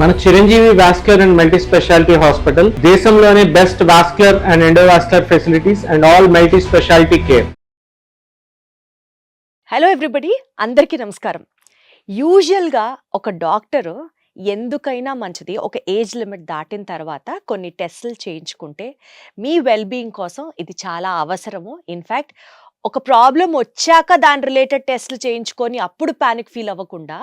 మన Chiranjeevi vascular and multi specialty hospital దేశంలోనే best vascular and endovascular facilities and all multi specialty care. Hello everybody, అందరికీ నమస్కారం. యూజువల్గా ఒక డాక్టరు ఎందుకైనా మంచిది ఒక ఏజ్ లిమిట్ దాటిన తర్వాత కొన్ని టెస్టులు చేయించుకుంటే మీ వెల్బీయింగ్ కోసం ఇది చాలా అవసరము. ఇన్ఫ్యాక్ట్ ఒక ప్రాబ్లం వచ్చాక దాని రిలేటెడ్ టెస్టులు చేయించుకొని అప్పుడు ప్యానిక్ ఫీల్ అవ్వకుండా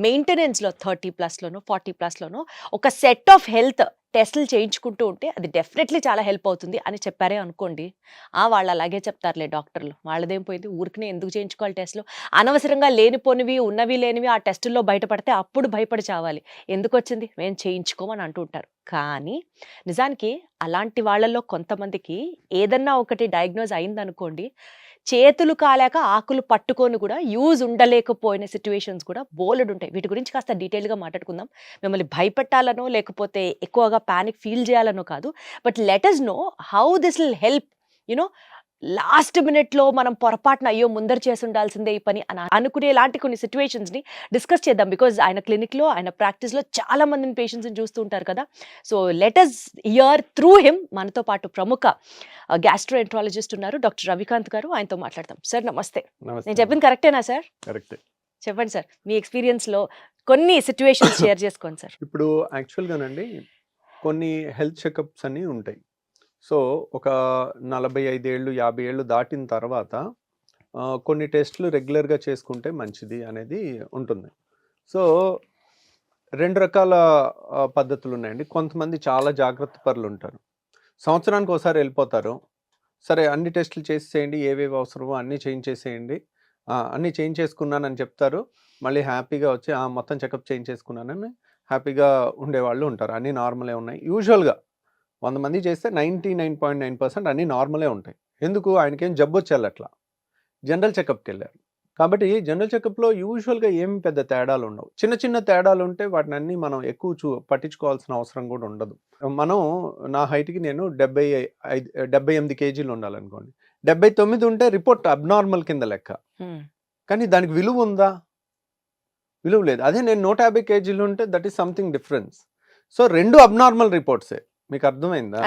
మెయింటెనెన్స్లో 30+లోనో 40+లోనో ఒక సెట్ ఆఫ్ హెల్త్ టెస్టులు చేయించుకుంటూ ఉంటే అది డెఫినెట్లీ చాలా హెల్ప్ అవుతుంది అని చెప్పారే అనుకోండి. వాళ్ళు అలాగే చెప్తారులే డాక్టర్లు, వాళ్ళదేం పోయింది, ఊరికనే ఎందుకు చేయించుకోవాలి టెస్టులు, అనవసరంగా లేనిపోనివి ఉన్నవి లేనివి ఆ టెస్టుల్లో బయటపడితే అప్పుడు భయపడి చావాలి, ఎందుకు వచ్చింది మేము చేయించుకోమని అంటూ ఉంటారు. కానీ నిజానికి అలాంటి వాళ్ళల్లో కొంతమందికి ఏదన్నా ఒకటి డయాగ్నోజ్ అయిందనుకోండి, చేతులు కాలేక ఆకులు పట్టుకొని కూడా యూజ్ ఉండలేకపోయిన సిచ్యువేషన్స్ కూడా బోలెడు ఉంటాయి. వీటి గురించి కాస్త డీటెయిల్గా మాట్లాడుకుందాం. మిమ్మల్ని భయపెట్టాలనో లేకపోతే ఎక్కువగా ప్యానిక్ ఫీల్ చేయాలనో కాదు, but let us know how this will help, last మినిట్లో మనం పొరపాటున అయ్యో ముందర చేసి ఉండాల్సిందే ఈ పని అని అనుకునే ఇలాంటి కొన్ని సిచ్యువేషన్స్ని డిస్కస్ చేద్దాం. బికాజ్ ఆయన క్లినిక్లో ఆయన ప్రాక్టీస్లో చాలా మందిని పేషెంట్స్ని చూస్తూ ఉంటారు కదా. So let us hear through him. మనతో పాటు ప్రముఖ గ్యాస్ట్రోఎంట్రాలజిస్ట్ ఉన్నారు, డాక్టర్ రవికాంత్ గారు. ఆయనతో మాట్లాడతాం. సార్ నమస్తే. నేను చెప్పింది కరెక్టేనా సార్? కరెక్టే. చెప్పండి సార్, మీ ఎక్స్పీరియన్స్లో కొన్ని సిచ్యువేషన్స్ షేర్ చేసుకోండి సార్. ఇప్పుడు యాక్చువల్గానండి కొన్ని హెల్త్ చెకప్స్ అన్నీ ఉంటాయి. సో ఒక 45 ఏళ్ళు 50 ఏళ్ళు దాటిన తర్వాత కొన్ని టెస్టులు రెగ్యులర్గా చేసుకుంటే మంచిది అనేది ఉంటుంది. సో 2 రకాల పద్ధతులు ఉన్నాయండి. కొంతమంది చాలా జాగ్రత్త పరులు ఉంటారు, సంవత్సరానికి ఒకసారి వెళ్ళిపోతారు, సరే అన్ని టెస్టులు చేసేయండి, ఏవేవి అవసరమో అన్నీ చేయించేసేయండి, అన్నీ చేయించేసుకున్నానని చెప్తారు, మళ్ళీ హ్యాపీగా వచ్చి మొత్తం చెకప్ చేయించేసుకున్నానని హ్యాపీగా ఉండేవాళ్ళు ఉంటారు. అన్నీ నార్మలే ఉన్నాయి. యూజువల్గా 100 మంది చేస్తే 99.9% అన్నీ నార్మలే ఉంటాయి. ఎందుకు? ఆయనకేం జబ్బు వచ్చేయాలి అట్లా జనరల్ చెకప్కి వెళ్ళారు కాబట్టి జనరల్ చెకప్లో యూజువల్గా ఏమి పెద్ద తేడాలు ఉండవు. చిన్న చిన్న తేడాలు ఉంటే వాటిని అన్నీ మనం ఎక్కువ పట్టించుకోవాల్సిన అవసరం కూడా ఉండదు. మనం నా హైట్కి నేను 78 కేజీలు ఉండాలనుకోండి, 79 ఉంటే రిపోర్ట్ అబ్నార్మల్ కింద లెక్క. కానీ దానికి విలువ ఉందా? విలువ లేదు. అదే నేను 150 కేజీలు ఉంటే that is something difference. So 2 abnormal రిపోర్ట్సే. మీకు అర్థమైందా?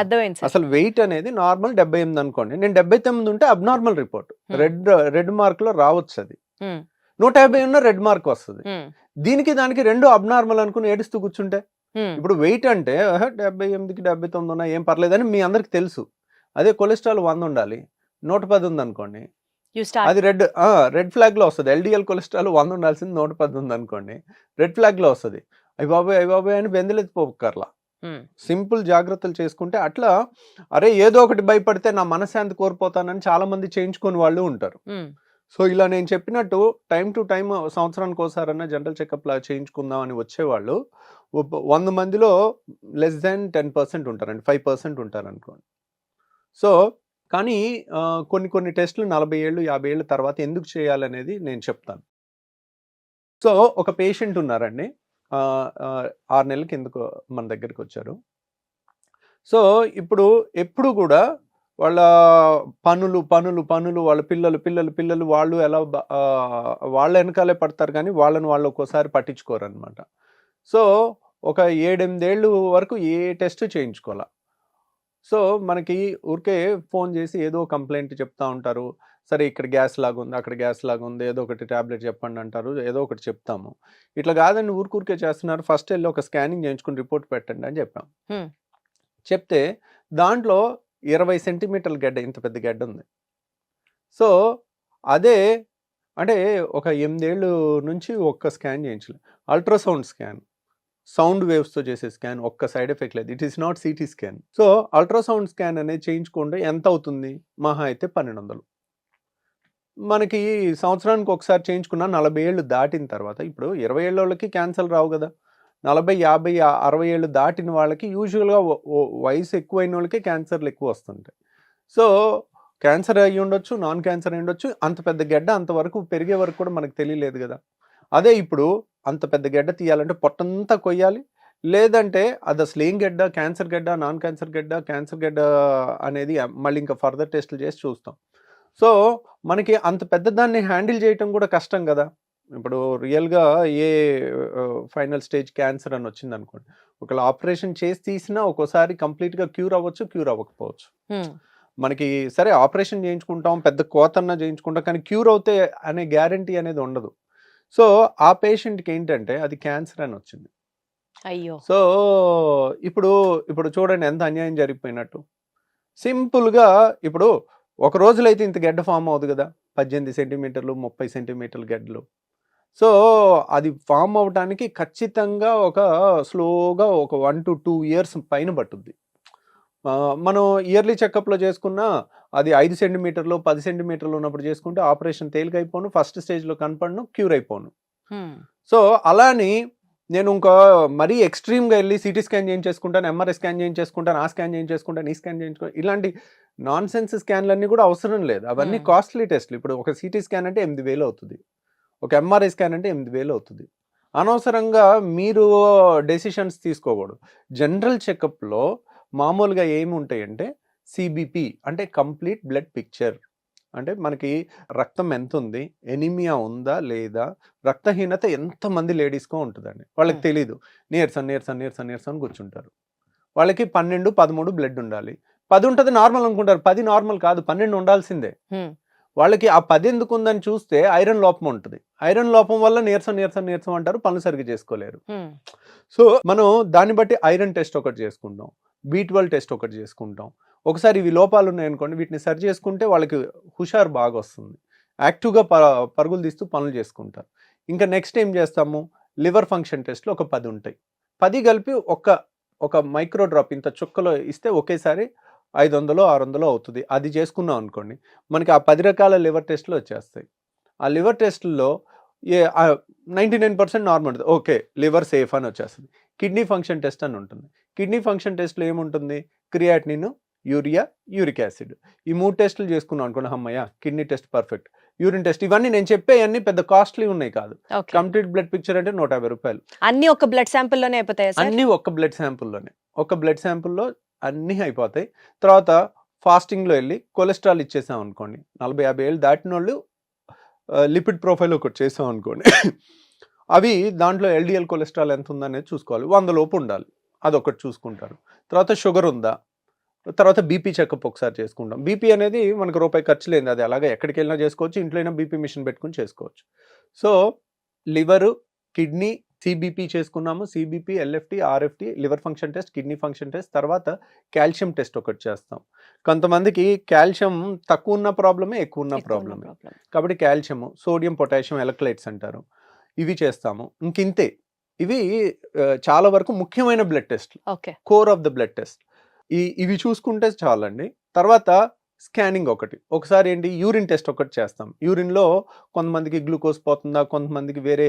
అసలు వెయిట్ అనేది నార్మల్ 78 అనుకోండి, నేను 79 ఉంటే అబ్నార్మల్ రిపోర్ట్, రెడ్ మార్క్ లో రావచ్చు. అది 150 ఉన్న రెడ్ మార్క్ వస్తుంది. దీనికి దానికి 2 అబ్నార్మల్ అనుకుని ఏడుస్తూ కూర్చుంటే ఇప్పుడు వెయిట్ అంటే 78కి 79 ఉన్నా ఏం పర్లేదని మీ అందరికి తెలుసు. అదే కొలెస్ట్రాల్ 100 ఉండాలి, 110 ఉంది అనుకోండి, అది రెడ్ ఫ్లాగ్ లో వస్తుంది. ఎల్డిఎల్ కొలెస్ట్రాల్ 100 ఉండాల్సింది 110 ఉంది అనుకోండి, రెడ్ ఫ్లాగ్ లో వస్తుంది. అయ్యి బాబాయ్ అని బెందులెత్తిపోకర్లా. సింపుల్ జాగ్రత్తలు చేసుకుంటే అట్లా, అరే ఏదో ఒకటి భయపడితే నా మనశ్శాంతి కోల్పోతానని చాలా మంది చేయించుకొని వాళ్ళు ఉంటారు. సో ఇలా నేను చెప్పినట్టు టైం టు టైం సంవత్సరానికి ఒకసారన్నా జనరల్ చెకప్ లా చేయించుకుందాం అని వచ్చేవాళ్ళు 100 మందిలో లెస్ దాన్ 10% ఉంటారండి, 5% ఉంటారు అనుకోండి. సో కానీ కొన్ని టెస్టులు 40 ఏళ్ళు 50 ఏళ్ళ తర్వాత ఎందుకు చేయాలనేది నేను చెప్తాను. సో ఒక పేషెంట్ ఉన్నారండి, 6 నెలల కిందకు మన దగ్గరికి వచ్చారు. సో ఎప్పుడు కూడా వాళ్ళ పనులు వాళ్ళ పిల్లలు వాళ్ళు ఎలా వాళ్ళ వెనకాలే పడతారు, కానీ వాళ్ళు ఒక్కోసారి పట్టించుకోరు అనమాట. సో ఒక 7-8 ఏళ్ళు వరకు ఏ టెస్ట్ చేయించుకోవాలా. సో మనకి ఊరికే ఫోన్ చేసి ఏదో కంప్లైంట్ చెప్తా ఉంటారు. సరే ఇక్కడ గ్యాస్ లాగా ఉంది, అక్కడ గ్యాస్ లాగా ఉంది, ఏదో ఒకటి ట్యాబ్లెట్ చెప్పండి అంటారు, ఏదో ఒకటి చెప్తాము. ఇట్లా కాదండి ఊరికే చేస్తున్నారు, ఫస్ట్ వెళ్ళి ఒక స్కానింగ్ చేయించుకుని రిపోర్ట్ పెట్టండి అని చెప్పాం. చెప్తే దాంట్లో 20 సెంటీమీటర్ల గడ్డ, ఇంత పెద్ద గడ్డ ఉంది. సో అదే అంటే ఒక 8 ఏళ్ళు నుంచి ఒక్క స్కాన్ చేయించలేదు. అల్ట్రాసౌండ్ స్కాన్, సౌండ్ వేవ్స్తో చేసే స్కాన్, ఒక్క సైడ్ ఎఫెక్ట్ లేదు. It is not CT scan. So ultrasound scan అనేది చేయించుకుంటే ఎంత అవుతుంది? మహా అయితే 1200. మనకి సంవత్సరానికి ఒకసారి చేయించుకున్న 40 ఏళ్ళు దాటిన తర్వాత, ఇప్పుడు 20 ఏళ్ళ వాళ్ళకి క్యాన్సర్ రావు కదా, 40, 50, 60 ఏళ్ళు దాటిన వాళ్ళకి యూజువల్గా వయసు ఎక్కువైన వాళ్ళకి క్యాన్సర్లు ఎక్కువ వస్తుంటాయి. సో క్యాన్సర్ అయ్యి ఉండొచ్చు, నాన్ క్యాన్సర్ అయ్యి ఉండొచ్చు. అంత పెద్ద గడ్డ అంతవరకు పెరిగే వరకు కూడా మనకు తెలియలేదు కదా. అదే ఇప్పుడు అంత పెద్ద గడ్డ తీయాలంటే పొట్టంతా కొయ్యాలి, లేదంటే అది అసలు ఏం గడ్డ, క్యాన్సర్ గడ్డ, నాన్ క్యాన్సర్ గడ్డ, క్యాన్సర్ గడ్డ అనేది మళ్ళీ ఇంకా ఫర్దర్ టెస్టులు చేసి చూస్తాం. సో మనకి అంత పెద్ద దాన్ని హ్యాండిల్ చేయటం కూడా కష్టం కదా. ఇప్పుడు రియల్గా ఏ ఫైనల్ స్టేజ్ క్యాన్సర్ అని వచ్చింది అనుకోండి, ఒకవేళ ఆపరేషన్ చేసి తీసినా ఒక్కోసారి కంప్లీట్గా క్యూర్ అవ్వచ్చు, క్యూర్ అవ్వకపోవచ్చు. మనకి సరే ఆపరేషన్ చేయించుకుంటాం, పెద్ద కోతన్నా చేయించుకుంటాం, కానీ క్యూర్ అవుతే అనే గ్యారంటీ అనేది ఉండదు. సో ఆ పేషెంట్కి ఏంటంటే అది క్యాన్సర్ అని వచ్చింది. అయ్యో. సో ఇప్పుడు ఇప్పుడు చూడండి ఎంత అన్యాయం జరిగిపోయినట్టు. సింపుల్గా ఇప్పుడు ఒక రోజులో అయితే ఇంత గెడ్డ ఫామ్ అవుతుంది కదా, 18 సెంటీమీటర్లు 30 సెంటీమీటర్ల గెడ్డలు. సో అది ఫామ్ అవడానికి ఖచ్చితంగా ఒక స్లోగా ఒక 1 to 2 years పైన పట్టుద్ది. మనం ఇయర్లీ చెకప్లో చేసుకున్న అది 5 సెంటీమీటర్లు 10 సెంటీమీటర్లు ఉన్నప్పుడు చేసుకుంటే ఆపరేషన్ తేలికైపోను, ఫస్ట్ స్టేజ్లో కనపడను, క్యూర్ అయిపోను. సో అలాని నేను ఇంకా మరీ ఎక్స్ట్రీమ్గా వెళ్ళి సిటీ స్కాన్ చేయించేసుకుంటాను, ఎంఆర్ఐ స్కాన్ చేయించేసుకుంటాను, ఆ స్కాన్ చేయించేసుకుంటాను, ఈ స్కాన్ చేయించుకుంటాను, ఇలాంటి నాన్ సెన్స్ స్కాన్లన్నీ కూడా అవసరం లేదు. అవన్నీ కాస్ట్లీ టెస్ట్లు. ఇప్పుడు ఒక సిటీ స్కాన్ అంటే 8,000 అవుతుంది, ఒక ఎంఆర్ఐ స్కాన్ అంటే 8,000 అవుతుంది. అనవసరంగా మీరు డెసిషన్స్ తీసుకోకూడదు. జనరల్ చెకప్లో మామూలుగా ఏమి ఉంటాయంటే సిబిపి అంటే కంప్లీట్ బ్లడ్ పిక్చర్, అంటే మనకి రక్తం ఎంత ఉంది, ఎనిమియా ఉందా లేదా, రక్తహీనత ఎంతమంది లేడీస్కో ఉంటుందండి. వాళ్ళకి తెలీదు, నీరసం నీరసం నీరసం నీరసం అని కూర్చుంటారు. వాళ్ళకి 12, 13 బ్లడ్ ఉండాలి. 10 ఉంటుంది నార్మల్ అనుకుంటారు, 10 నార్మల్ కాదు, 12 ఉండాల్సిందే. వాళ్ళకి ఆ 10 ఎందుకు ఉందని చూస్తే ఐరన్ లోపం ఉంటుంది. ఐరన్ లోపం వల్ల నీరసం నీరసం నీరసం అంటారు, పనులు సరిగ్గా చేసుకోలేరు. సో మనం దాన్ని బట్టి ఐరన్ టెస్ట్ ఒకటి చేసుకుంటాం, B12 టెస్ట్ ఒకటి చేసుకుంటాం. ఒకసారి ఇవి లోపాలు ఉన్నాయనుకోండి, వీటిని సరి చేసుకుంటే వాళ్ళకి హుషారు బాగా వస్తుంది, యాక్టివ్గా పరుగులు తీస్తూ పనులు చేసుకుంటారు. ఇంకా నెక్స్ట్ ఏం చేస్తాము, లివర్ ఫంక్షన్ టెస్ట్లు ఒక 10 ఉంటాయి. 10 కలిపి ఒక మైక్రో డ్రాప్ ఇంత చుక్కలో ఇస్తే ఒకేసారి 500 600 అవుతుంది. అది చేసుకున్నాం అనుకోండి, మనకి ఆ 10 రకాల లివర్ టెస్ట్లు వచ్చేస్తాయి. ఆ లివర్ టెస్ట్లో 99% నార్మల్, ఓకే లివర్ సేఫ్ అని వచ్చేస్తుంది. కిడ్నీ ఫంక్షన్ టెస్ట్ అని ఉంటుంది. కిడ్నీ ఫంక్షన్ టెస్ట్లో ఏముంటుంది, క్రియాటినిన్, యూరియా, యూరిక్ యాసిడ్, ఈ 3 టెస్టులు చేసుకున్నాం అనుకోండి, అమ్మయ్య kidney test perfect. Urine test, ఇవన్నీ నేను చెప్పేవన్నీ పెద్ద కాస్ట్లీ ఉన్నాయి కాదు. కంప్లీట్ బ్లడ్ పిక్చర్ అంటే 150 రూపాయలు. అన్ని ఒక బ్లడ్ శాంపుల్లోనే అయిపోతాయి, అన్ని ఒక్క బ్లడ్ శాంపుల్లోనే, ఒక బ్లడ్ శాంపుల్లో అన్నీ అయిపోతాయి. తర్వాత ఫాస్టింగ్లో వెళ్ళి కొలెస్ట్రాల్ ఇచ్చేసాం అనుకోండి, 40-50 ఏళ్ళు దాటిన వాళ్ళు లిపిడ్ ప్రొఫైల్ ఒకటి చేసాం అనుకోండి, అవి దాంట్లో LDL కొలెస్ట్రాల్ ఎంత ఉందనేది చూసుకోవాలి, 100 లోపు ఉండాలి, అదొకటి చూసుకుంటారు. తర్వాత షుగర్ ఉందా, తర్వాత బీపీ చెకప్ ఒకసారి చేసుకుంటాం. బీపీ అనేది మనకు రూపాయి ఖర్చు లేదు, అది అలాగే ఎక్కడికి వెళ్ళినా చేసుకోవచ్చు, ఇంట్లో అయినా బీపీ మిషన్ పెట్టుకుని చేసుకోవచ్చు. సో లివరు, కిడ్నీ, సిబిపి చేసుకున్నాము, CBP, LFT, RFT, liver function test, kidney function test. తర్వాత కాల్షియం టెస్ట్ ఒకటి చేస్తాం. కొంతమందికి కాల్షియం తక్కువ ఉన్న ప్రాబ్లమే, ఎక్కువ ఉన్న ప్రాబ్లమే, కాబట్టి కాల్షియము, సోడియం, పొటాషియం ఎలక్ట్రోలైట్స్ అంటారు, ఇవి చేస్తాము. ఇంకింతే. ఇవి చాలా వరకు ముఖ్యమైన blood test, core of the blood test. ఇవి చూసుకుంటే చాలండి. తర్వాత స్కానింగ్ ఒకసారి ఏంటి, యూరిన్ టెస్ట్ ఒకటి చేస్తాం. యూరిన్లో కొంతమందికి గ్లూకోజ్ పోతుందా, కొంతమందికి వేరే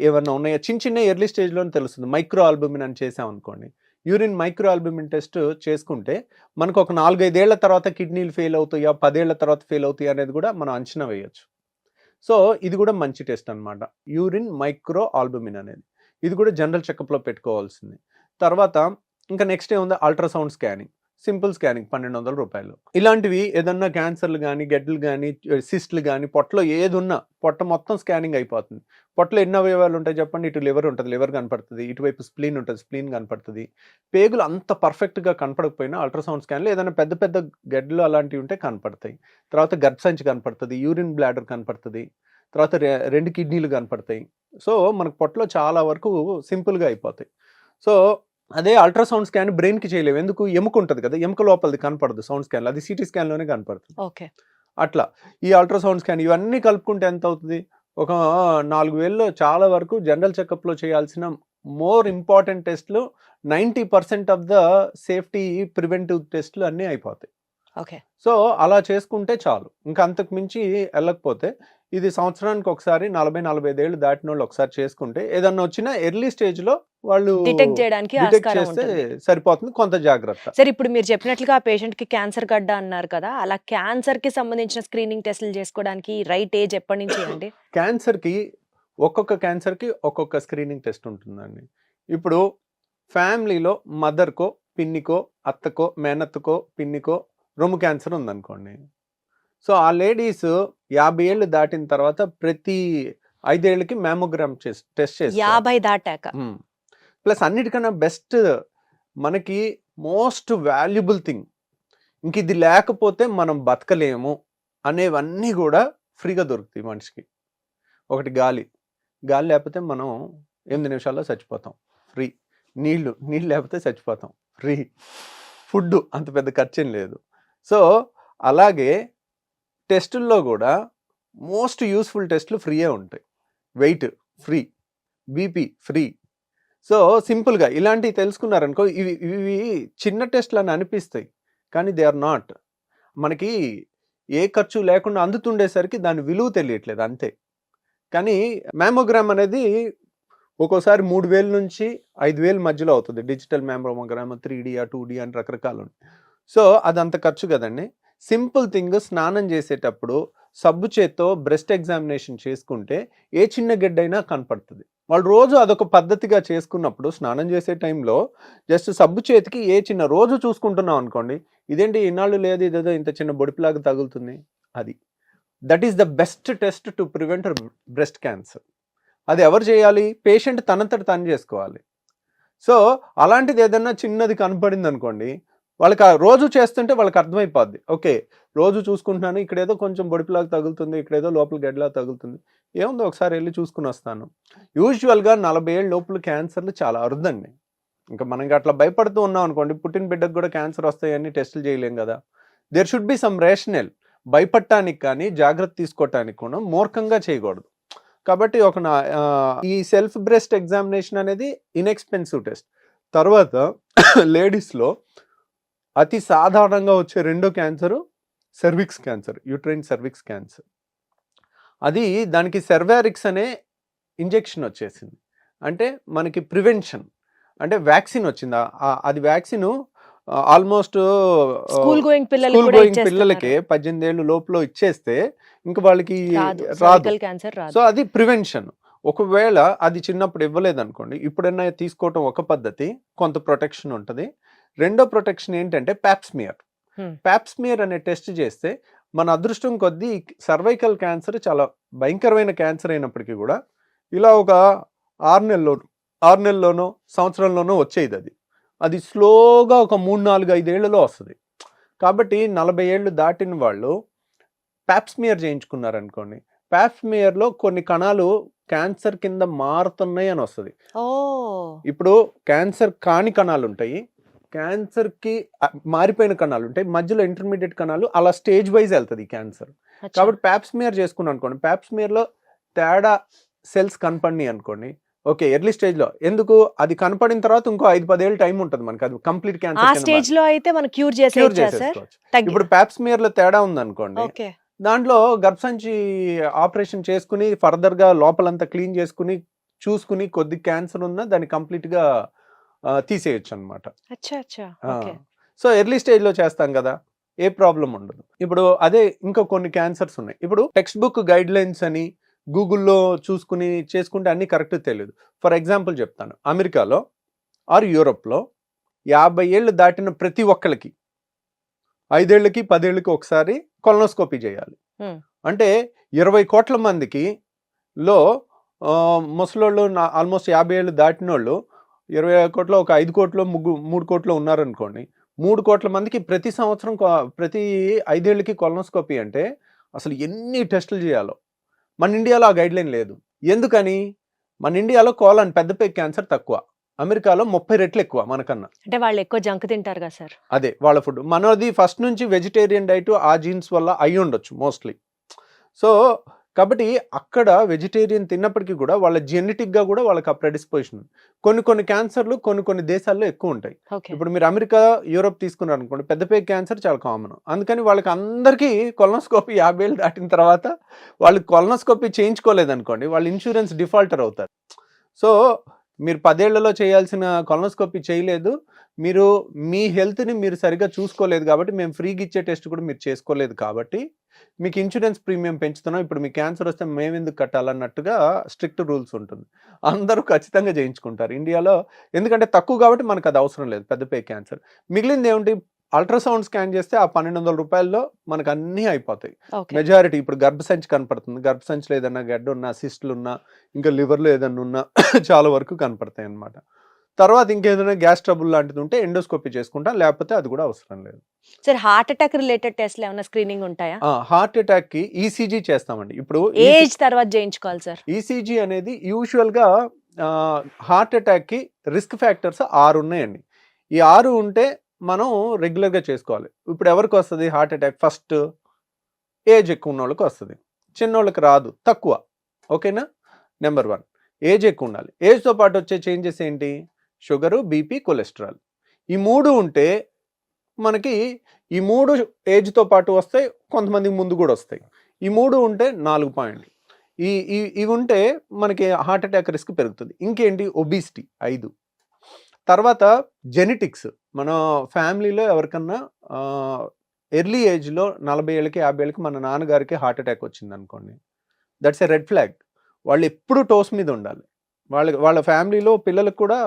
ఏమన్నా ఉన్నాయా, చిన్న ఎర్లీ స్టేజ్లోనే తెలుస్తుంది. మైక్రో ఆల్బుమిన్ అని చేసాం అనుకోండి, యూరిన్ మైక్రో ఆల్బుమిన్ టెస్ట్ చేసుకుంటే మనకు ఒక 4-5 ఏళ్ల తర్వాత కిడ్నీలు ఫెయిల్ అవుతాయా, 10 ఏళ్ల తర్వాత ఫెయిల్ అవుతాయా అనేది కూడా మనం అంచనా వేయచ్చు. సో ఇది కూడా మంచి టెస్ట్ అనమాట, యూరిన్ మైక్రో ఆల్బుమిన్ అనేది. ఇది కూడా జనరల్ చెకప్లో పెట్టుకోవాల్సింది. తర్వాత ఇంకా నెక్స్ట్ ఏముంది, అల్ట్రాసౌండ్ స్కానింగ్, సింపుల్ స్కానింగ్ 1200 రూపాయలు. ఇలాంటివి ఏదన్నా క్యాన్సర్లు కానీ, గడ్డలు కానీ, సిస్ట్లు కానీ, పొట్టలో ఏది ఉన్నా పొట్ట మొత్తం స్కానింగ్ అయిపోతుంది. పొట్టలో ఎన్ని అవయవాలు ఉంటాయి చెప్పండి, ఇటు లివర్ ఉంటుంది, లివర్ కనపడుతుంది, ఇటువైపు స్ప్లీన్ ఉంటుంది, స్ప్లీన్ కనపడుతుంది. పేగులు అంత పర్ఫెక్ట్గా కనపడకపోయినా అల్ట్రాసౌండ్ స్కాన్లో ఏదైనా పెద్ద పెద్ద గడ్డలు అలాంటివి ఉంటే కనపడతాయి. తర్వాత గర్భసంచి కనపడుతుంది, యూరిన్ బ్లాడర్ కనపడుతుంది, తర్వాత 2 కిడ్నీలు కనపడతాయి. సో మనకు పొట్టలో చాలా వరకు సింపుల్గా అయిపోతాయి. సో అదే అల్ట్రాసౌండ్ స్కాన్ బ్రెయిన్కి చేయలేము, ఎందుకు, ఎముక ఉంటుంది కదా, ఎముక లోపలిది కనపడదు సౌండ్ స్కాన్లో, అది సిటీ స్కాన్లోనే కనపడుతుంది. అట్లా ఈ అల్ట్రాసౌండ్ స్కాన్ ఇవన్నీ కలుపుకుంటే ఎంత అవుతుంది, ఒక 4,000లో చాలా వరకు జనరల్ చెకప్లో చేయాల్సిన మోర్ ఇంపార్టెంట్ టెస్ట్లు 90% ఆఫ్ ద సేఫ్టీ ప్రివెంటివ్ టెస్ట్లు అన్నీ అయిపోతాయి. సో అలా చేసుకుంటే చాలు, ఇంకా అంతకు మించి వెళ్ళకపోతే ఇది సంవత్సరానికి ఒకసారి 40-45 ఏళ్ళు దాటిన వాళ్ళు ఒకసారి చేసుకుంటే ఏదన్నా వచ్చినా ఎర్లీ స్టేజ్ లో వాళ్ళు డిటెక్ట్ చేస్తే సరిపోతుంది, కొంత జాగ్రత్త. సరే, ఇప్పుడు మీరు చెప్పినట్లుగా ఆ పేషెంట్ కి క్యాన్సర్ గడ్డ అన్నారు కదా, అలా క్యాన్సర్ కి సంబంధించిన స్క్రీనింగ్ టెస్టులు చేసుకోవడానికి రైట్ ఏజ్ ఎప్పటి నుంచి అండి? ఒక్కొక్క క్యాన్సర్ కి ఒక్కొక్క స్క్రీనింగ్ టెస్ట్ ఉంటుందండి. ఇప్పుడు ఫ్యామిలీలో మదర్కో, పిన్నికో, అత్తకో, మేనత్తకో, పిన్నికో రొమ్ము క్యాన్సర్ ఉందనుకోండి, సో ఆ లేడీస్ 50 ఏళ్ళు దాటిన తర్వాత ప్రతి 5 ఏళ్ళకి మ్యామోగ్రామ్ టెస్ట్ చేస్తారు. 50 దాటాక. ప్లస్ అన్నిటికన్నా బెస్ట్ మనకి మోస్ట్ వాల్యుబుల్ థింగ్, ఇంక ఇది లేకపోతే మనం బతకలేము అనేవన్నీ కూడా ఫ్రీగా దొరుకుతాయి మనిషికి. ఒకటి గాలి లేకపోతే మనం 8 నిమిషాల్లో చచ్చిపోతాం, ఫ్రీ. నీళ్ళు లేకపోతే చచ్చిపోతాం, ఫ్రీ. ఫుడ్ అంత పెద్ద ఖర్చేం లేదు. సో అలాగే టెస్టుల్లో కూడా మోస్ట్ యూస్ఫుల్ టెస్టులు ఫ్రీయే ఉంటాయి. Weight free, BP free. So సింపుల్గా ఇలాంటివి తెలుసుకున్నారనుకో, ఇవి చిన్న టెస్ట్లు అని అనిపిస్తాయి, కానీ దే ఆర్ నాట్. మనకి ఏ ఖర్చు లేకుండా అందుతుండేసరికి దాని విలువ తెలియట్లేదు అంతే. కానీ మ్యామోగ్రామ్ అనేది ఒక్కోసారి 3,000 నుంచి 5,000 మధ్యలో అవుతుంది. డిజిటల్ మ్యామోగ్రామ్ 3D 2D అని రకరకాలు. సో అదంత ఖర్చు కదండి. సింపుల్ థింగ్, స్నానం చేసేటప్పుడు సబ్బు చేత్తో బ్రెస్ట్ ఎగ్జామినేషన్ చేసుకుంటే ఏ చిన్న గెడ్డైనా కనపడుతుంది. వాళ్ళు రోజు అదొక పద్ధతిగా చేసుకున్నప్పుడు స్నానం చేసే టైంలో జస్ట్ సబ్బు చేతికి ఏ చిన్న రోజు చూసుకుంటున్నాం అనుకోండి, ఇదేంటి ఇన్నాళ్ళు లేదు, ఇదేదో ఇంత చిన్న బొడిపిలాగా తగులుతుంది, అది that is the best test to prevent breast cancer. అది ఎవరు చేయాలి? పేషెంట్ తనంతట తను చేసుకోవాలి. సో అలాంటిది ఏదన్నా చిన్నది కనపడింది అనుకోండి, వాళ్ళకి రోజు చేస్తుంటే వాళ్ళకి అర్థమైపోద్ది, ఓకే రోజు చూసుకుంటున్నాను, ఇక్కడేదో కొంచెం బొడిపిలాగా తగులుతుంది, ఇక్కడేదో లోపల గడ్డలా తగులుతుంది, ఏముందో ఒకసారి వెళ్ళి చూసుకుని వస్తాను. యూజువల్గా 40 ఏళ్ళ లోపల క్యాన్సర్లు చాలా అరుదండి. ఇంకా మనకి అట్లా భయపడుతూ ఉన్నాం అనుకోండి, పుట్టిన బిడ్డకు కూడా క్యాన్సర్ వస్తాయని టెస్టులు చేయలేం కదా. There should be some rational. భయపడటానికి కానీ జాగ్రత్త తీసుకోవటానికి కూడా మూర్ఖంగా చేయకూడదు. కాబట్టి ఈ సెల్ఫ్ బ్రెస్ట్ ఎగ్జామినేషన్ అనేది ఇన్ఎక్స్పెన్సివ్ టెస్ట్. తర్వాత లేడీస్లో అతి సాధారణంగా వచ్చే రెండో cancer cervix cancer, uterine cervix cancer. అది దానికి సెర్వారిక్స్ అనే ఇంజెక్షన్ వచ్చేసింది. అంటే మనకి ప్రివెన్షన్, అంటే వ్యాక్సిన్ వచ్చింది. అది వ్యాక్సిన్ ఆల్మోస్ట్ స్కూల్ గోయింగ్ పిల్లలకి 18 ఏళ్ళు లోపల ఇచ్చేస్తే ఇంకా వాళ్ళకి రాదు. సో అది ప్రివెన్షన్. ఒకవేళ అది చిన్నప్పుడు ఇవ్వలేదు అనుకోండి, ఇప్పుడైనా తీసుకోవటం ఒక పద్ధతి, కొంత ప్రొటెక్షన్ ఉంటుంది. రెండో ప్రొటెక్షన్ ఏంటంటే ప్యాప్స్మియర్. ప్యాప్స్మియర్ అనే టెస్ట్ చేస్తే మన అదృష్టం కొద్దీ సర్వైకల్ క్యాన్సర్ చాలా భయంకరమైన క్యాన్సర్ అయినప్పటికీ కూడా ఇలా ఒక 6 నెలల్లోనో సంవత్సరంలోనో వచ్చేది. అది స్లోగా ఒక 3, 4, 5 ఏళ్లలో వస్తుంది. కాబట్టి 40 ఏళ్ళు దాటిన వాళ్ళు ప్యాప్స్మియర్ చేయించుకున్నారనుకోండి, ప్యాప్స్మియర్లో కొన్ని కణాలు క్యాన్సర్ కింద మారుతున్నాయి అని వస్తుంది. ఇప్పుడు క్యాన్సర్ కాని కణాలు ఉంటాయి, క్యాన్సర్కి మారిపోయిన కణాలు ఉంటాయి, మధ్యలో ఇంటర్మీడియట్ కణాలు, అలా స్టేజ్ వైజ్ వెళ్తుంది క్యాన్సర్. కాబట్టి ప్యాప్స్మియర్ చేసుకున్నాం అనుకోండి, ప్యాప్స్మియర్లో తేడా సెల్స్ కనపడినాయి అనుకోండి, ఓకే ఎర్లీ స్టేజ్ లో. ఎందుకు? అది కనపడిన తర్వాత ఇంకో 5-10 ఏళ్ళు టైం ఉంటుంది మనకి, అది కంప్లీట్ క్యాన్సర్ స్టేజ్ లో అయితే మనం క్యూర్ చేసేసుకోవచ్చు. ఇప్పుడు ప్యాప్స్మియర్ లో తేడా ఉంది అనుకోండి, దాంట్లో గర్భసంచి ఆపరేషన్ చేసుకుని ఫర్దర్ గా లోపలంతా క్లీన్ చేసుకుని చూసుకుని కొద్ది క్యాన్సర్ ఉన్నా దాన్ని కంప్లీట్ గా తీసేయచ్చు అనమాట. సో ఎర్లీ స్టేజ్ లో చేస్తాం కదా, ఏ ప్రాబ్లం ఉండదు. ఇప్పుడు అదే ఇంకా కొన్ని క్యాన్సర్స్ ఉన్నాయి. ఇప్పుడు టెక్స్ట్ బుక్ గైడ్ లైన్స్ అని గూగుల్లో చూసుకుని చేసుకుంటే అన్నీ కరెక్ట్ తెలియదు. ఫర్ ఎగ్జాంపుల్ చెప్తాను, అమెరికాలో ఆర్ యూరోప్లో 50 ఏళ్ళు దాటిన ప్రతి ఒక్కరికి 5 ఏళ్ళకి 10 ఏళ్ళకి ఒకసారి కొలనోస్కోపీ చేయాలి. అంటే 20 కోట్ల మందికి లో ముసలోళ్ళు ఆల్మోస్ట్ 50 ఏళ్ళు దాటిన వాళ్ళు 20 కోట్ల ఒక 5 కోట్లు 3 కోట్లు ఉన్నారనుకోండి, 3 కోట్ల మందికి ప్రతి సంవత్సరం ప్రతి 5 ఏళ్ళకి కొలనోస్కోపీ అంటే అసలు ఎన్ని టెస్టులు చేయాలో. మన ఇండియాలో ఆ గైడ్ లైన్ లేదు. ఎందుకని? మన ఇండియాలో కోలన్ పెద్ద పేగు క్యాన్సర్ తక్కువ, అమెరికాలో 30 రెట్లు ఎక్కువ మనకన్నా. అంటే వాళ్ళు ఎక్కువ జంక్ తింటారు కదా సార్. అదే వాళ్ళ ఫుడ్. మనది ఫస్ట్ నుంచి వెజిటేరియన్ డైట్, ఆ జీన్స్ వల్ల అయి ఉండొచ్చు మోస్ట్లీ. సో కాబట్టి అక్కడ వెజిటేరియన్ తిన్నప్పటికీ కూడా వాళ్ళ జెనెటిక్ గా కూడా వాళ్ళకి ఆ ప్రెడిస్పోజిషన్. కొన్ని క్యాన్సర్లు కొన్ని దేశాల్లో ఎక్కువ ఉంటాయి. ఇప్పుడు మీరు అమెరికా, యూరోప్ తీసుకున్నారు అనుకోండి, పెద్ద పేగు క్యాన్సర్ చాలా కామన్. అందుకని వాళ్ళకి అందరికీ కొలనోస్కోపీ 50 ఏళ్ళు దాటిన తర్వాత వాళ్ళు కొలనోస్కోపీ చేయించుకోలేదనుకోండి, వాళ్ళు ఇన్సూరెన్స్ డిఫాల్టర్ అవుతారు. సో మీరు 10 ఏళ్లలో చేయాల్సిన కొలనోస్కోపీ చేయలేదు, మీరు మీ హెల్త్ని మీరు సరిగ్గా చూసుకోలేదు కాబట్టి, మేము ఫ్రీగా ఇచ్చే టెస్ట్ కూడా మీరు చేసుకోలేదు కాబట్టి మీకు ఇన్సూరెన్స్ ప్రీమియం పెంచుతున్నాం, ఇప్పుడు మీకు క్యాన్సర్ వస్తే మేము ఎందుకు కట్టాలన్నట్టుగా స్ట్రిక్ట్ రూల్స్ ఉంటుంది. అందరూ ఖచ్చితంగా చేయించుకుంటారు ఇండియాలో, ఎందుకంటే తక్కువ కాబట్టి మనకు అది అవసరం లేదు పెద్ద పేగు క్యాన్సర్. మిగిలింది ఏమిటి? అల్ట్రాసౌండ్ స్కాన్ చేస్తే ఆ 1200 రూపాయల్లో మనకు అన్నీ అయిపోతాయి. ఓకే. మెజారిటీ ఇప్పుడు గర్భసంచి కనపడుతుంది. గర్భసంచిలో ఏదన్నా గడ్డ ఉన్నా, సిస్టులు ఉన్నా, ఇంకా లివర్లో ఏదన్నా ఉన్నా చాలా వరకు కనపడతాయి అన్నమాట. తర్వాత ఇంకేదైనా గ్యాస్ ట్రబుల్ లాంటిది ఉంటే ఎండోస్కోపీ చేసుకుంటాం, లేకపోతే అది కూడా అవసరం లేదు. సార్ హార్ట్ అటాక్ రిలేటెడ్ టెస్ట్లు ఏమైనా స్క్రీనింగ్ ఉంటాయా? హార్ట్ అటాక్కి ఈసీజీ చేస్తామండి. ఇప్పుడు ఏజ్ తర్వాత చేయించుకోవాలి సార్? ఈసీజీ అనేది యూజువల్గా హార్ట్ అటాక్కి రిస్క్ ఫ్యాక్టర్స్ 6 ఉన్నాయండి. ఈ 6 ఉంటే మనం రెగ్యులర్గా చేసుకోవాలి. ఇప్పుడు ఎవరికి వస్తుంది హార్ట్ అటాక్? ఫస్ట్ ఏజ్ ఎక్కువ ఉన్న వాళ్ళకి వస్తుంది, చిన్నోళ్ళకి రాదు, తక్కువ. ఓకేనా? నెంబర్ 1 ఏజ్ ఎక్కువ ఉండాలి. ఏజ్తో పాటు వచ్చే చేంజెస్ ఏంటి? Sugar, BP, cholesterol. ఈ 3 ఉంటే మనకి ఈ 3 ఏజ్తో పాటు వస్తాయి, కొంతమందికి ముందు కూడా వస్తాయి. ఈ 3 ఉంటే 4 పాయింట్లు. ఇవి ఉంటే మనకి హార్ట్ అటాక్ రిస్క్ పెరుగుతుంది. ఇంకేంటి? ఒబిసిటీ 5. తర్వాత జెనెటిక్స్. మన ఫ్యామిలీలో ఎవరికన్నా ఎర్లీ ఏజ్లో 40 ఏళ్ళకి 50 ఏళ్ళకి మన నాన్నగారికి హార్ట్ అటాక్ వచ్చింది అనుకోండి, దట్స్ ఎ రెడ్ ఫ్లాగ్. వాళ్ళు ఎప్పుడు టోస్ మీద ఉండాలి. వాళ్ళ ఫ్యామిలీలో పిల్లలకు కూడా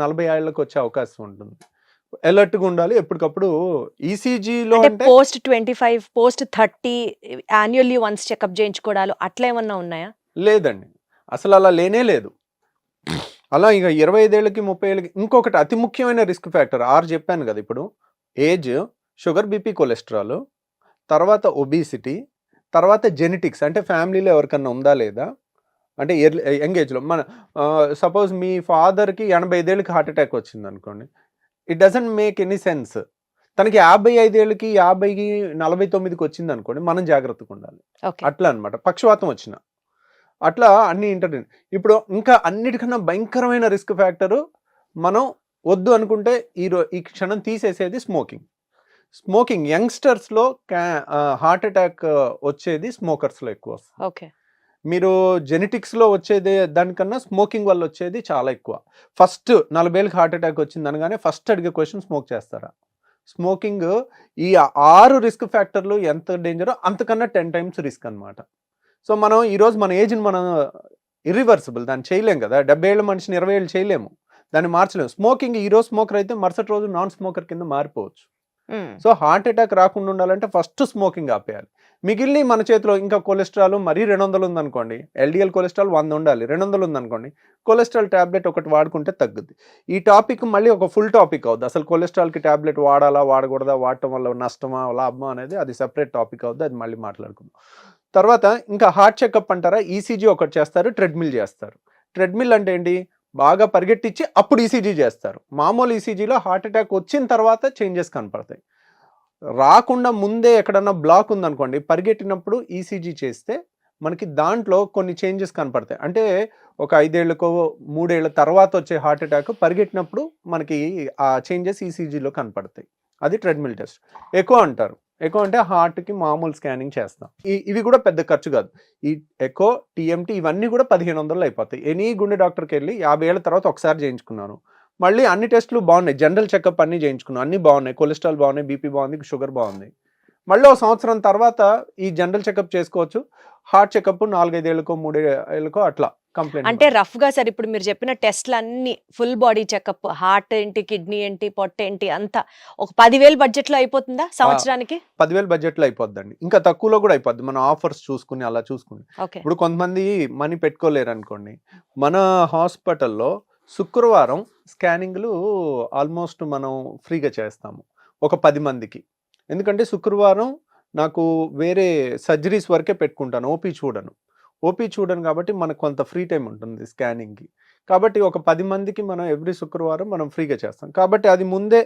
40 ఏళ్ళకి వచ్చే అవకాశం ఉంటుంది. అలర్ట్గా ఉండాలి ఎప్పటికప్పుడు. ఈసీజీలో అంటే post 25, post 30 annually once checkup చేయించుకోవడాలు అట్లా ఏమన్నా ఉన్నాయా? లేదండి, అసలు అలా లేనే లేదు. అలా ఇక 25 ఏళ్ళకి 30 ఏళ్ళకి. ఇంకొకటి అతి ముఖ్యమైన రిస్క్ ఫ్యాక్టర్ 6 చెప్పాను కదా ఇప్పుడు. ఏజ్, షుగర్, బీపీ, కొలెస్ట్రాల్, తర్వాత ఒబిసిటీ, తర్వాత జెనెటిక్స్ అంటే ఫ్యామిలీలో ఎవరికన్నా ఉందా లేదా, అంటే యంగ్ ఏజ్లో. మన సపోజ్ మీ ఫాదర్కి 85 ఏళ్ళకి హార్ట్ అటాక్ వచ్చింది అనుకోండి, it doesn't make any sense. తనకి 55 ఏళ్ళకి 50కి 49కి వచ్చింది అనుకోండి, మనం జాగ్రత్తగా ఉండాలి. అట్లా అనమాట. పక్షవాతం వచ్చిన అట్లా అన్ని ఇప్పుడు ఇంకా అన్నిటికన్నా భయంకరమైన రిస్క్ ఫ్యాక్టరు మనం వద్దు అనుకుంటే ఈ క్షణం తీసేసేది స్మోకింగ్. యంగ్స్టర్స్లో హార్ట్ అటాక్ వచ్చేది స్మోకర్స్లో ఎక్కువ వస్తుంది. ఓకే. మీరు జెనెటిక్స్లో వచ్చేది దానికన్నా స్మోకింగ్ వల్ల వచ్చేది చాలా ఎక్కువ. ఫస్ట్ 40 ఏళ్ళకి హార్ట్ అటాక్ వచ్చింది అనగానే ఫస్ట్ అడిగే క్వశ్చన్ స్మోక్ చేస్తారా? స్మోకింగ్ ఈ 6 రిస్క్ ఫ్యాక్టర్లు ఎంత డేంజరో అంతకన్నా 10 టైమ్స్ రిస్క్ అనమాట. సో మనం ఈరోజు మన ఏజ్ని మనం ఇర్రివర్సిబుల్, దాన్ని చేయలేం కదా. 70 ఏళ్ళ మనిషిని 20 ఏళ్ళు చేయలేము, దాన్ని మార్చలేము. స్మోకింగ్ ఈరోజు స్మోకర్ అయితే మరుసటి రోజు నాన్ స్మోకర్ కింద మారిపోవచ్చు. సో హార్ట్ అటాక్ రాకుండా ఉండాలంటే ఫస్ట్ స్మోకింగ్ ఆపేయాలి. మిగిలిన మన చేతిలో ఇంకా కొలెస్ట్రాల్ మరీ 200 ఉందనుకోండి, ఎల్డిఎల్ కొలెస్ట్రాల్ 100 ఉండాలి, 200 ఉందనుకోండి, కొలెస్ట్రాల్ ట్యాబ్లెట్ ఒకటి వాడుకుంటే తగ్గుద్ది. ఈ టాపిక్ మళ్ళీ ఒక ఫుల్ టాపిక్ అవుద్ది. అసలు కొలెస్ట్రాల్కి ట్యాబ్లెట్ వాడాలా వాడకూడదా, వాడటం వల్ల నష్టమా లాభమా అనేది అది సెపరేట్ టాపిక్ అవుద్ది, అది మళ్ళీ మాట్లాడుకుందాం. తర్వాత ఇంకా హార్ట్ చెకప్ అంటారా, ఈసీజీ ఒకటి చేస్తారు, ట్రెడ్మిల్ చేస్తారు. ట్రెడ్మిల్ అంటే ఏంటి? బాగా పరిగెట్టించి అప్పుడు ఈసీజీ చేస్తారు. మామూలు ఈసీజీలో హార్ట్ అటాక్ వచ్చిన తర్వాత చేంజెస్ కనపడతాయి. రాకుండా ముందే ఎక్కడన్నా బ్లాక్ ఉందనుకోండి, పరిగెట్టినప్పుడు ఈసీజీ చేస్తే మనకి దాంట్లో కొన్ని చేంజెస్ కనపడతాయి. అంటే ఒక 5 ఏళ్ళకో 3 ఏళ్ళ తర్వాత వచ్చే హార్ట్ అటాక్ పరిగెట్టినప్పుడు మనకి ఆ చేంజెస్ ఈసీజీలో కనపడతాయి. అది ట్రెడ్మిల్ టెస్ట్. ఎకో అంటారు. ఎకో అంటే హార్ట్కి మామూలు స్కానింగ్ చేస్తాం. ఇవి కూడా పెద్ద ఖర్చు కాదు. ఈ ఎకో, టీఎంటీ ఇవన్నీ కూడా 1500 అయిపోతాయి. ఎనీ గుండె డాక్టర్కి వెళ్ళి 50 ఏళ్ళ తర్వాత ఒకసారి చేయించుకున్నాను, మళ్ళీ అన్ని టెస్టులు బాగున్నాయి, జనరల్ చెకప్ అన్నీ చేయించుకున్నాను, అన్నీ బాగున్నాయి, కొలెస్ట్రాల్ బాగున్నాయి, బీపీ బాగుంది, షుగర్ బాగుంది, మళ్ళీ 1 సంవత్సరం తర్వాత ఈ జనరల్ చెకప్ చేసుకోవచ్చు. హార్ట్ చెకప్ 4-5 ఏళ్ళకో 3 ఏళ్ళకో అట్లా కంప్లైంట్. అంటే రఫ్ గా సార్ ఇప్పుడు మీరు చెప్పిన టెస్ట్లు అన్ని ఫుల్ బాడీ చెకప్, హార్ట్ ఏంటి, కిడ్నీ ఏంటి, పొట్ట ఏంటి, అంతా ఒక 10,000 బడ్జెట్ లో అయిపోతుందా సంవత్సరానికి? 10,000 బడ్జెట్ లో అయిపోద్దండి. ఇంకా తక్కువలో కూడా అయిపోద్ది, మన ఆఫర్స్ చూసుకుని అలా చూసుకుని. ఇప్పుడు కొంతమంది మనీ పెట్టుకోలేరు అనుకోండి, మన హాస్పిటల్లో శుక్రవారం స్కానింగ్లు ఆల్మోస్ట్ మనం ఫ్రీగా చేస్తాము ఒక 10 మందికి. ఎందుకంటే శుక్రవారం నాకు వేరే సర్జరీస్ వరకే పెట్టుకుంటాను, ఓపీ చూడను కాబట్టి మనకు కొంత ఫ్రీ టైం ఉంటుంది స్కానింగ్కి. కాబట్టి ఒక 10 మందికి మనం ఎవ్రీ శుక్రవారం మనం ఫ్రీగా చేస్తాం. కాబట్టి అది ముందే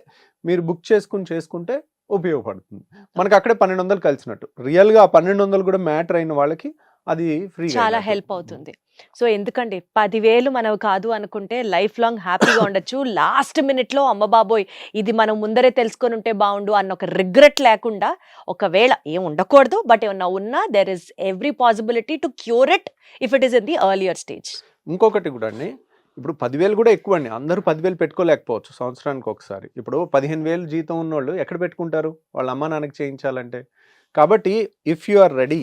మీరు బుక్ చేసుకుంటే ఉపయోగపడుతుంది. మనకు అక్కడే 1200 కలిసినట్టు. రియల్గా ఆ 1200 కూడా మ్యాటర్ అయిన వాళ్ళకి అది ఫ్రీ, చాలా హెల్ప్ అవుతుంది. సో ఎందుకండి 10,000 మనవి కాదు అనుకుంటే లైఫ్ లాంగ్ హ్యాపీగా ఉండొచ్చు. లాస్ట్ మినిట్లో అమ్మ బాబోయ్ ఇది మనం ముందరే తెలుసుకొని ఉంటే బాగుండు అన్న ఒక రిగ్రెట్ లేకుండా, ఒకవేళ ఏం ఉండకూడదు బట్ ఏమన్నా ఉన్నా there is every possibility to cure it if it is in the earlier stage. ఇంకొకటి కూడా అండి, ఇప్పుడు 10,000 కూడా ఎక్కువ అండి. అందరూ 10,000 పెట్టుకోలేకపోవచ్చు సంవత్సరానికి ఒకసారి. ఇప్పుడు 15,000 జీతం ఉన్నోళ్ళు ఎక్కడ పెట్టుకుంటారు వాళ్ళ అమ్మా నాన్నకి చేయించాలంటే? కాబట్టి ఇఫ్ యు ఆర్ రెడీ,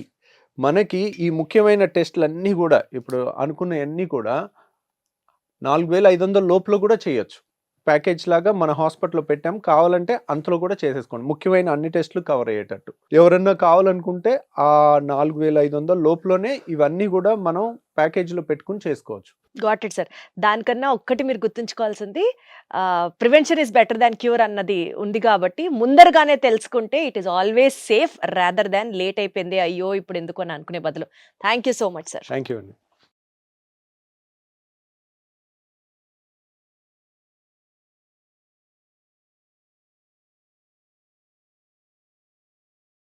మనకి ఈ ముఖ్యమైన టెస్టులు అన్నీ కూడా ఇప్పుడు అనుకున్నవన్నీ కూడా 4,500 లోపల కూడా చేయొచ్చు. ప్యాకేజ్ లాగా మన హాస్పిటల్లో పెట్టాం, కావాలంటే అంతలో కూడా చేసేసుకోండి, ముఖ్యమైన అన్ని టెస్టులు కవర్ అయ్యేటట్టు. ఎవరన్నా కావాలనుకుంటే ఆ 4500 లోపులోనే ఇవన్నీ కూడా మనం ప్యాకేజీలో పెట్టుకుని చేసుకోవచ్చు. Got it sir. దానికన్నా ఒక్కటి మీరు గుర్తుంచుకోవాల్సింది prevention is better than cure అన్నది ఉంది కాబట్టి ముందరగానే తెలుసుకుంటే it is always safe rather than late అయిపోయింది అయ్యో ఇప్పుడు ఎందుకు అని అనుకునే బదులు. Thank you so much sir. Thank you అండి.